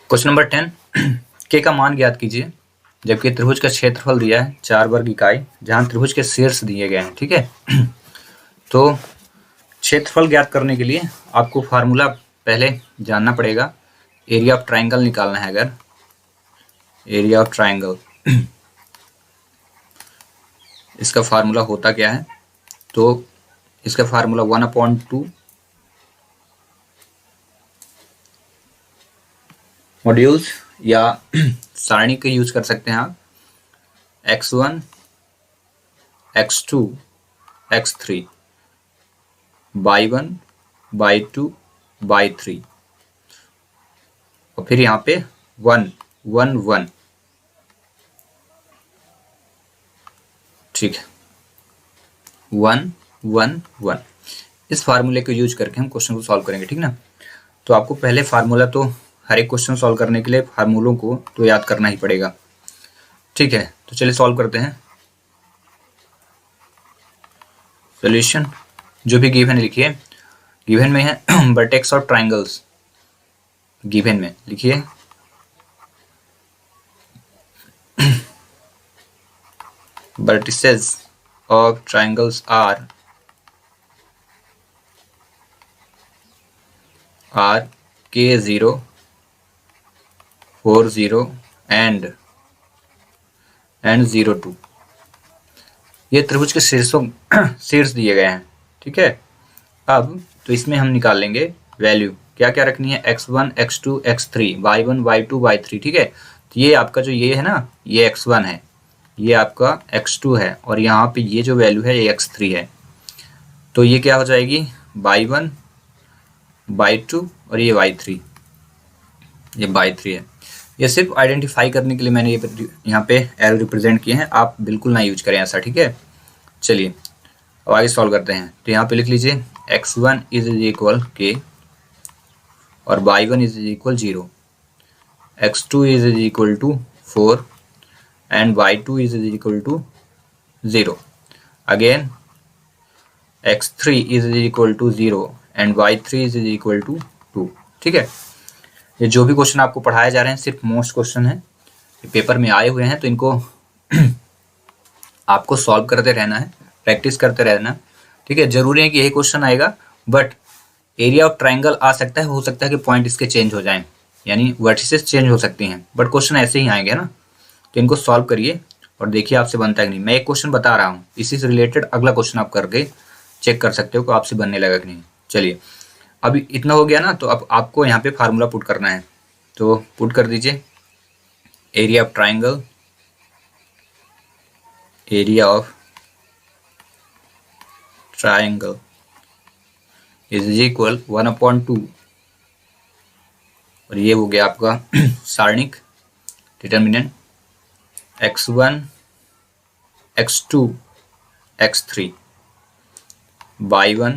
Question number 10 के का मान ज्ञात कीजिए जबकि त्रिभुज का क्षेत्रफल दिया है 4 वर्ग इकाई जहां त्रिभुज के शीर्ष दिए गए हैं। ठीक है, तो क्षेत्रफल ज्ञात करने के लिए आपको फार्मूला पहले जानना पड़ेगा। एरिया ऑफ ट्राइंगल निकालना है। अगर एरिया ऑफ ट्राइंगल इसका फार्मूला होता क्या है, तो इसका फार्मूला 1/2 मॉड्यूल्स या सारणी का यूज कर सकते हैं आप। x1 x2 x3 y1 y2 y3 और फिर यहाँ पे 1 1 1। ठीक है, 1 1 1। इस फार्मूले को यूज करके हम क्वेश्चन को सॉल्व करेंगे। ठीक ना, तो आपको पहले फार्मूला तो हर एक क्वेश्चन सॉल्व करने के लिए फार्मूलों को तो याद करना ही पड़ेगा। ठीक है, तो चलिए सॉल्व करते हैं। सॉल्यूशन जो भी गिवन लिखिए, गिवन में है वर्टेक्स ऑफ ट्राइंगल्स। गिवन में लिखिए vertices of triangles are K0 4 0 and 0 2। ये त्रिभुज के शीर्ष दिए गए हैं। ठीक है, अब तो इसमें हम निकाल लेंगे वैल्यू। क्या क्या रखनी है, x1 x2 x3 y1 y2 y3। ठीक है, तो ये आपका जो ये है ना, ये x1 है, ये आपका x2 है और यहाँ पे ये जो वैल्यू है ये x3 है। तो ये क्या हो जाएगी, y1 y2 और ये y3, ये y3 है। ये सिर्फ आइडेंटिफाई करने के लिए मैंने ये यहाँ पे एरो रिप्रेजेंट किए हैं, आप बिल्कुल ना यूज करें ऐसा। ठीक है, चलिए अब आगे सॉल्व करते हैं। तो यहाँ पे लिख लीजिए x1 इज इक्वल k और y1 is equal 0, x2 is equal to 4 and y2 is equal to 0. Again x3 is equal to 0 and y3 is equal to 2। ठीक है, ये जो भी क्वेश्चन आपको पढ़ाए जा रहे हैं सिर्फ मोस्ट क्वेश्चन है, ये पेपर में आए हुए हैं, तो इनको आपको सॉल्व करते रहना है, प्रैक्टिस करते रहना। ठीक है, जरूरी है कि यही क्वेश्चन आएगा, बट एरिया ऑफ ट्राइंगल आ सकता है, हो सकता है कि पॉइंट इसके चेंज हो जाएं, यानी वर्टिसेस चेंज हो सकती हैं, बट क्वेश्चन ऐसे ही आएंगे ना। तो इनको सॉल्व करिए और देखिए आपसे बनता है कि नहीं। मैं एक क्वेश्चन बता रहा हूँ, इसी से रिलेटेड अगला क्वेश्चन आप करके चेक कर सकते हो कि आपसे बनने लगा कि नहीं। चलिए अभी इतना हो गया ना, तो अब आपको यहाँ पे फार्मूला पुट करना है, तो पुट कर दीजिए। Area of triangle, area of triangle is equal 1/2 और ये हो गया आपका सारणिक determinant x1 x2 x3 y1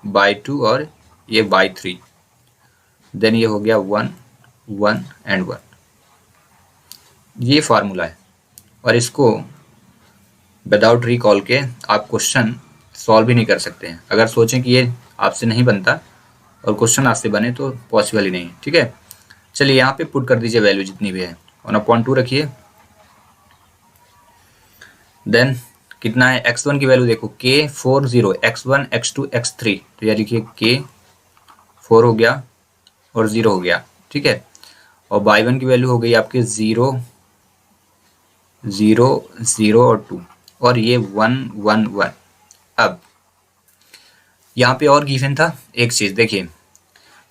y2 और ये y3। देन ये हो गया 1 1 and 1। ये फार्मूला है और इसको विदाउट रिकॉल के आप क्वेश्चन सॉल्व भी नहीं कर सकते हैं। अगर सोचें कि ये आपसे नहीं बनता और क्वेश्चन आपसे बने तो पॉसिबल ही नहीं। ठीक है, चलिए यहाँ पे पुट कर दीजिए वैल्यू जितनी भी है, 1/2 रखिए। देन कितना है, x1 की वैल्यू देखो K4 0, x1 x2 x3, तो यह लिखिए K4 हो गया और 0 हो गया। ठीक है, और y1 की वैल्यू हो गई आपके 0 0 0 और 2 और ये 1 1 1। अब यहाँ पे और गिवन था एक चीज, देखिए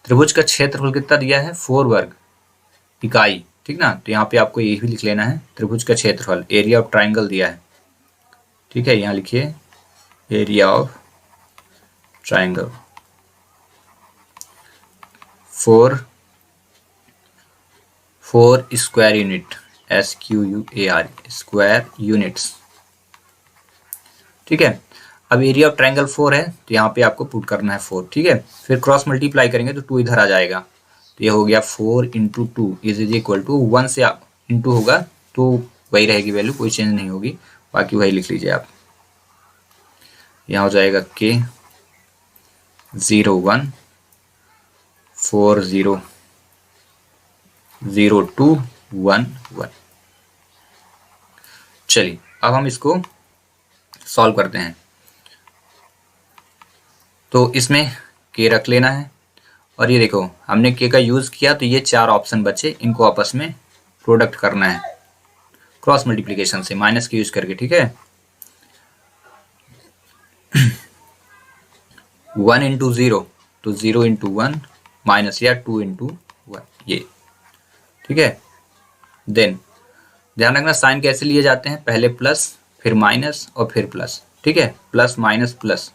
त्रिभुज का क्षेत्रफल कितना दिया है, 4 वर्ग इकाई। ठीक ना, तो यहाँ पे आपको ये भी लिख लेना है, त्रिभुज का क्षेत्रफल एरिया ऑफ ट्राइंगल दिया है। ठीक है, यहाँ लिखिए area of triangle 4 square unit, SQUAR square units. ठीक है, अब एरिया ऑफ ट्राइंगल 4 है तो यहाँ पे आपको पुट करना है 4। ठीक है, फिर क्रॉस मल्टीप्लाई करेंगे तो 2 इधर आ जाएगा, तो ये हो गया 4 × 2 इज इक्वल टू 1 से इंटू होगा तो वही रहेगी वैल्यू, कोई चेंज नहीं होगी, बाकी वही लिख लीजिए आप। यहाँ हो जाएगा K 0 1 4 0 0 2 1 1। चलिए अब हम इसको सॉल्व करते हैं। तो इसमें के रख लेना है और ये देखो हमने के का यूज किया तो ये 4 ऑप्शन बचे, इनको आपस में प्रोडक्ट करना है क्रॉस मल्टीप्लिकेशन से माइनस के यूज करके, ठीक है। 1 इंटू 0 तो 0 इंटू 1 माइनस या 2 इंटू 1 ये, ठीक है। देन ध्यान रखना साइन कैसे लिए जाते हैं, पहले प्लस फिर माइनस और फिर प्लस, ठीक है, प्लस माइनस प्लस,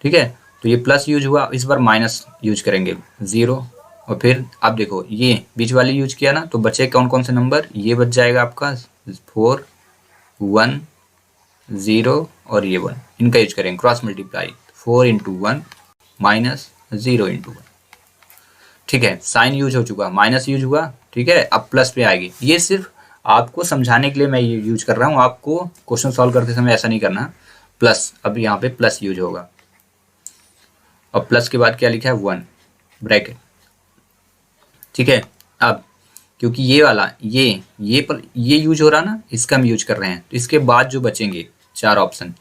ठीक है। तो ये प्लस यूज हुआ, इस बार माइनस यूज करेंगे 0 और फिर आप देखो ये बीच वाली यूज किया ना, तो बचे कौन कौन से नंबर, ये बच जाएगा आपका 4 1 0 और ये 1, इनका यूज करेंगे cross multiply 4 into 1 minus 0 into 1, ठीक है। साइन यूज हो चुका, माइनस यूज हुआ, ठीक है। अब प्लस पे आएगी, ये सिर्फ आपको समझाने के लिए मैं ये यूज कर रहा हूँ, आपको क्वेश्चन सॉल्व करते समय ऐसा नहीं करना। प्लस, अब यहाँ पे प्लस यूज होगा और प्लस के बाद क्या लिखा है 1 ब्रैकेट, ठीक है। अब क्योंकि ये वाला ये पर ये यूज हो रहा ना, इसका हम यूज कर रहे हैं, तो इसके बाद जो बचेंगे 4 ऑप्शन,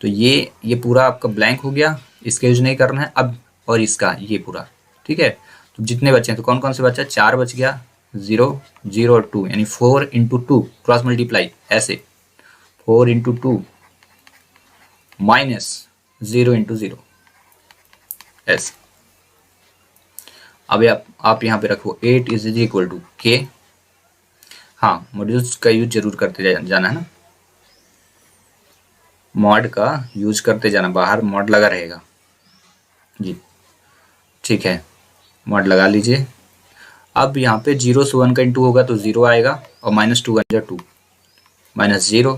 तो ये पूरा आपका ब्लैंक हो गया, इसका यूज नहीं करना है अब, और इसका ये पूरा, ठीक है। तो जितने बचे हैं तो कौन कौन से बचा, 4 बच गया, 0 0 और 2 यानी 4 इंटू 2 क्रॉस मल्टीप्लाई ऐसे 4 इंटू 2 माइनस 0 इंटू 0 ऐसे। अब आप यहाँ पे रखो 8 इज इक्वल टू के, हाँ मॉड्यूल्स का यूज जरूर करते जाना है ना, मॉड का यूज करते जाना, बाहर मॉड लगा रहेगा जी, ठीक है, मॉड लगा लीजिए। अब यहाँ पे 0 से 1 का इंटू होगा तो 0 आएगा और माइनस 2 1 जा 2 माइनस 0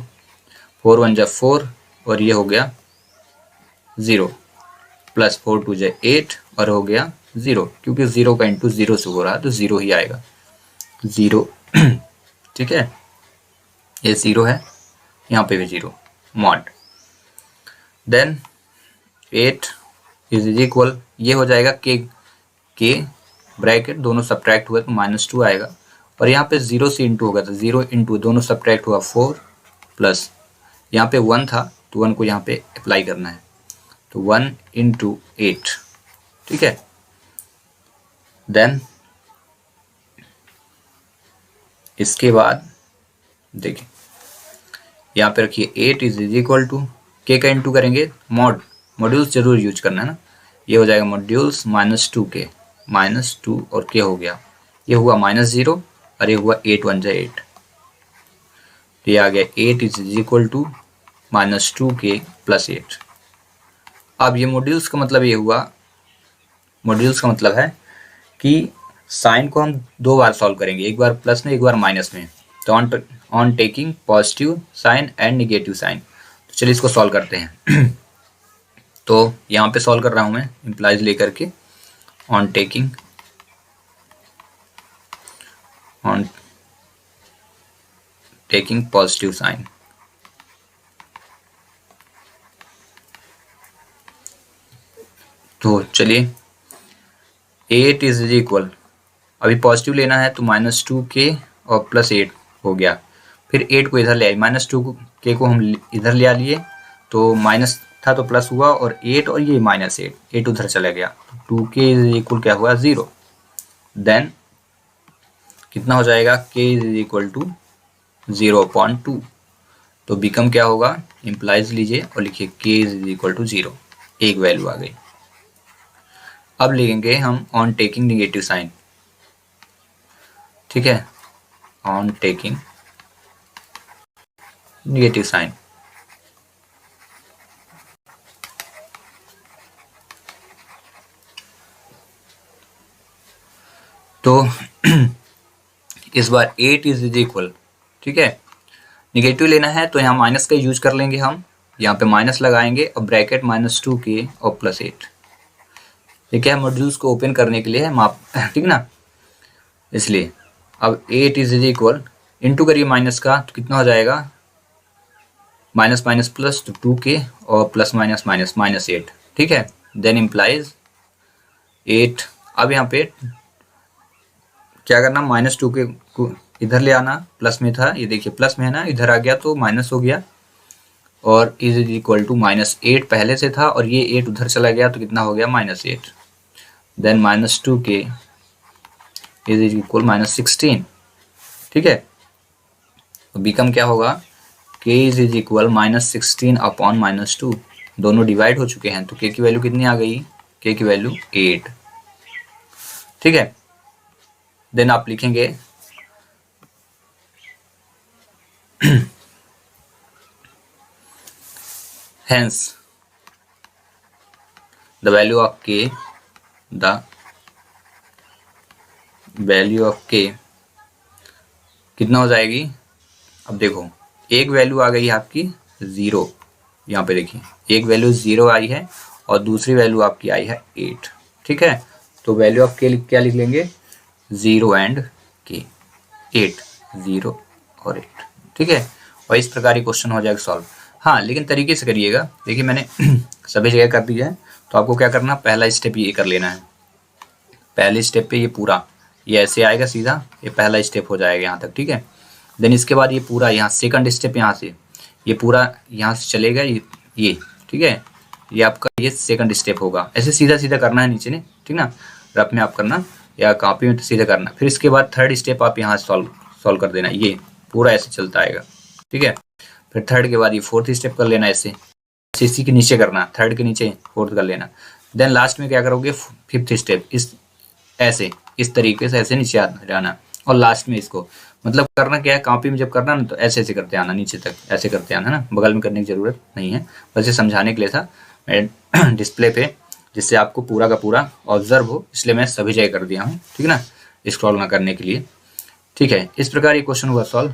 4 1 जा 4 और ये हो गया 0 प्लस 4 2 जा 8 और हो गया 0, क्योंकि 0 का इंटू 0 से हो रहा है तो 0 ही आएगा 0 ठीक है, ये 0 है, यहाँ पे भी 0 मॉड। देन 8 इज इक्वल, ये हो जाएगा के ब्रैकेट दोनों सब्ट्रैक्ट हुए तो माइनस 2 आएगा, और यहाँ पे 0 से इंटू होगा तो 0 इंटू दोनों सब्ट्रैक्ट हुआ 4 प्लस यहाँ पे 1 था तो 1 को यहाँ पे अप्लाई करना है तो 1 इंटू 8, ठीक है। देन इसके बाद देखिए यहाँ पे रखिए 8 इज इक्वल टू के का इंटू करेंगे मॉड्यूल्स जरूर यूज करना है ना, ये हो जाएगा मॉड्यूल्स माइनस 2 माइनस 2 और के हो गया, ये हुआ माइनस 0 और ये हुआ 8 1 जा 8, तो ये आ गया 8 is equal to minus 2 plus 8। अब ये मॉड्यूल्स का मतलब ये हुआ, मॉड्यूल्स का मतलब है कि साइन को हम 2 बार सॉल्व करेंगे, एक बार प्लस में एक बार माइनस में, तो on taking positive sign and negative sign. तो चलिए इसको सॉल्व करते हैं तो यहाँ पे सॉल्व कर रहा हूँ मैं इम्प्लाइज लेकर के, ऑन टेकिंग पॉजिटिव साइन, तो चलिए 8 इज इक्वल, अभी पॉजिटिव लेना है तो माइनस 2 और प्लस 8 हो गया, फिर 8 को इधर ले आए, माइनस 2 को हम इधर ले आ लिए तो माइनस था तो प्लस हुआ और 8 और ये माइनस 8 उधर चला गया, 2 इज इक्वल क्या हुआ 0। देन कितना हो जाएगा k इज इक्वल टू 0.2, तो बिकम क्या होगा, इम्प्लाइज लीजिए और लिखिए k इज इक्वल टू 0, एक वैल्यू आ गई। अब लिखेंगे हम ऑन टेकिंग निगेटिव साइन, ठीक है, ऑन टेकिंग निगेटिव साइन, तो इस बार 8 इज इक्वल, ठीक है, निगेटिव लेना है तो यहाँ माइनस का यूज कर लेंगे हम, यहाँ पे माइनस लगाएंगे और ब्रैकेट माइनस 2 और प्लस 8, ये क्या है मॉड्यूल्स को ओपन करने के लिए है माप, ठीक ना, इसलिए अब 8 इज इक्वल इंटू करिए माइनस का तो कितना हो जाएगा, माइनस माइनस प्लस तो 2 और प्लस माइनस माइनस माइनस 8, ठीक है। देन इम्प्लाइज 8, अब यहाँ पे क्या करना, -2 के को इधर ले आना, प्लस में था, ये देखिए प्लस में है ना, इधर आ गया तो माइनस हो गया, और इज इक्वल टू -8 पहले से था और ये 8 उधर चला गया तो कितना हो गया, -8। देन -2k इज इक्वल -16, ठीक है। तो बीकम क्या होगा, k इज इक्वल -16 अपॉन -2, दोनों डिवाइड हो चुके हैं तो k की वैल्यू कितनी आ गई, k की वैल्यू 8, ठीक है। देन आप लिखेंगे hence the value of k कितना हो जाएगी, अब देखो एक वैल्यू आ गई है आपकी 0, यहाँ पे देखिए एक वैल्यू 0 आई है और दूसरी वैल्यू आपकी आई है 8, ठीक है। तो वैल्यू ऑफ के क्या लिख लेंगे, 0 एंड k, 8, 0 और 8, ठीक है। और इस प्रकार ये क्वेश्चन हो जाएगा सॉल्व। हाँ लेकिन तरीके से करिएगा, देखिए मैंने सभी जगह कर दिया है, तो आपको क्या करना, पहला स्टेप ये कर लेना है, पहले स्टेप पे ये पूरा ये ऐसे आएगा सीधा, ये पहला स्टेप हो जाएगा यहाँ तक, ठीक है। देन इसके बाद ये पूरा यहाँ सेकंड स्टेप, यहाँ से ये पूरा यहाँ से चलेगा ये ठीक है, ये आपका ये सेकंड स्टेप होगा, ऐसे सीधा सीधा करना है नीचे ने, ठीक ना, रफ में आप करना या कॉपी में तो सीधा करना। फिर इसके बाद थर्ड स्टेप आप यहाँ सॉल्व कर देना, ये पूरा ऐसे चलता आएगा, ठीक है। फिर थर्ड के बाद ये फोर्थ स्टेप कर लेना, ऐसे इसी के नीचे करना, थर्ड के नीचे फोर्थ कर लेना। देन लास्ट में क्या करोगे, फिफ्थ स्टेप, इस तरीके से ऐसे नीचे आना, और लास्ट में इसको मतलब करना क्या है, कॉपी में जब करना ना तो ऐसे ऐसे करते आना नीचे तक, ऐसे करते आना ना, बगल में करने की जरूरत नहीं है, बस ये समझाने के लिए था मैं डिस्प्ले पे, जिससे आपको पूरा का पूरा ऑब्जर्व हो, इसलिए मैं सभी जगह कर दिया हूँ, ठीक है ना, स्क्रॉल ना करने के लिए, ठीक है। इस प्रकार ये क्वेश्चन हुआ सॉल्व।